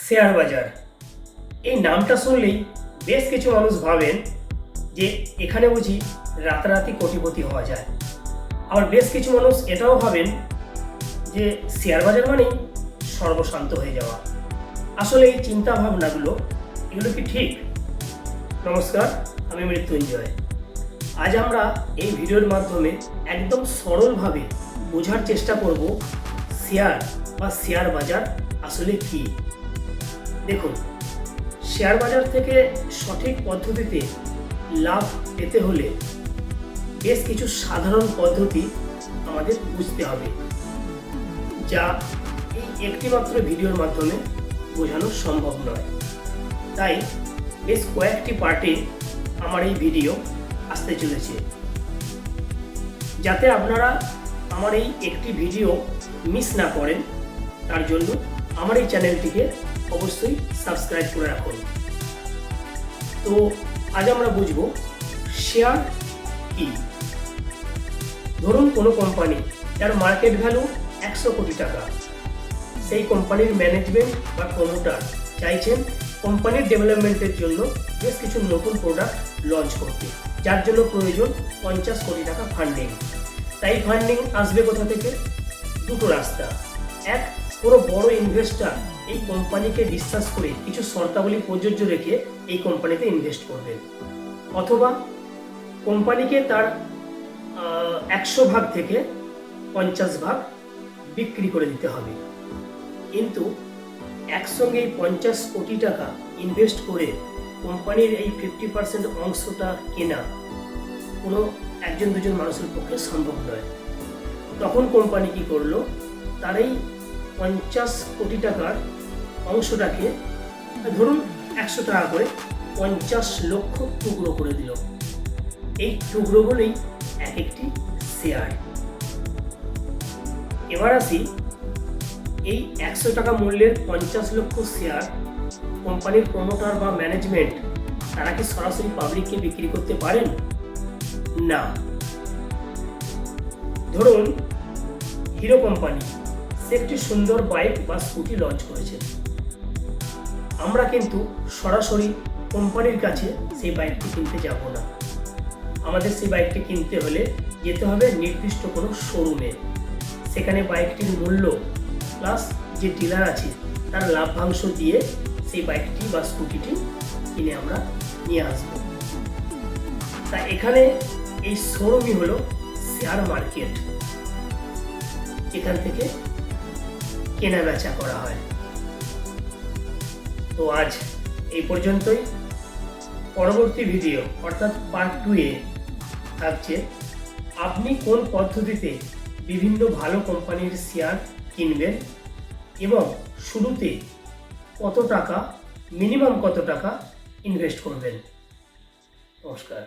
Share বাজার এই নামটা শুনলেই বেশ কিছু মানুষ ভাবেন যে এখানে বুঝি রাতারাতি কোটিপতি হওয়া যায়। আবার বেশ কিছু মানুষ এটাও ভাবেন যে শেয়ার বাজার মানেই সর্বশান্ত হয়ে যাওয়া। আসলে এই চিন্তা ভাবনাগুলো এগুলো কি ঠিক? নমস্কার, আমি মৃত্যুঞ্জয়। আজ আমরা এই ভিডিওর মাধ্যমে একদম সরলভাবে বোঝার চেষ্টা করব শেয়ার বা শেয়ার বাজার আসলে কি। দেখুন, শেয়ার বাজার থেকে সঠিক পদ্ধতিতে লাভ পেতে হলে বেশ কিছু সাধারণ পদ্ধতি আমাদের বুঝতে হবে, যা এই একটিমাত্র ভিডিওর মাধ্যমে বোঝানো সম্ভব নয়। তাই বেশ কয়েকটি পার্টে আমার এই ভিডিও আসতে চলেছে, যাতে আপনারা আমার এই একটি ভিডিও মিস না করেন। তার জন্য আমার এই চ্যানেলটিকে অবশ্যই সাবস্ক্রাইব করে রাখুন। তো আজ আমরা বুঝব শেয়ার কি। ধরুন কোনো কোম্পানি, যার মার্কেট ভ্যালু 100 কোটি টাকা, সেই কোম্পানির ম্যানেজমেন্ট বা প্রমোটার চাইছেন কোম্পানির ডেভেলপমেন্টের জন্য বেশ কিছু নতুন প্রোডাক্ট লঞ্চ করতে, যার জন্য প্রয়োজন 50 কোটি টাকা ফান্ডিং। তাই ফান্ডিং আসবে কোথা থেকে? দুটো রাস্তা। এক, কোনো বড় ইনভেস্টর এই কোম্পানিকে বিশ্বাস করে কিছু শর্তাবলী প্রযোজ্য রেখে এই কোম্পানিতে ইনভেস্ট করবেন, অথবা কোম্পানিকে তার 100 ভাগ থেকে 50 ভাগ বিক্রি করে দিতে হবে। কিন্তু একসঙ্গে এই 50 কোটি টাকা ইনভেস্ট করে কোম্পানির এই 50% অংশটা কেনা কোনো একজন দুজন মানুষের পক্ষে সম্ভব নয়। তখন কোম্পানি কি করলো? তার এই 50 কোটি টাকার অংশটাকে ধরুন 100 টাকা করে 50 লক্ষ টুকরো করে দিল। এই টুকরোগুলোই এক একটি শেয়ার। এবার আসি, এই 100 টাকা মূল্যের 50 লক্ষ শেয়ার কোম্পানির প্রমোটার বা ম্যানেজমেন্ট তারা কি সরাসরি পাবলিককে বিক্রি করতে পারেন? না। ধরুন হিরো কোম্পানি, সে একটি সুন্দর বাইক বা স্কুটি লঞ্চ করেছে। আমরা কিন্তু সরাসরি কোম্পানির কাছে সেই বাইকটি কিনতে যাব না। আমাদের সেই বাইকটি কিনতে হলে যেতে হবে নির্দিষ্ট কোনো শোরুমে। সেখানে বাইকটির মূল্য প্লাস যে ডিলার আছে তার লাভ্যাংশ দিয়ে সেই বাইকটি বা স্কুটিটি কিনে আমরা নিয়ে আসব। তা এখানে এই শোরুমই হলো শেয়ার মার্কেট, এখান থেকে কেনা বেচা করা হয়। তো আজ এই পর্যন্তই। পরবর্তী ভিডিও অর্থাৎ পার্ট 2-এ থাকছে আপনি কোন পদ্ধতিতে বিভিন্ন ভালো কোম্পানির শেয়ার কিনবেন এবং শুরুতে কত টাকা, মিনিমাম কত টাকা ইনভেস্ট করবেন। নমস্কার।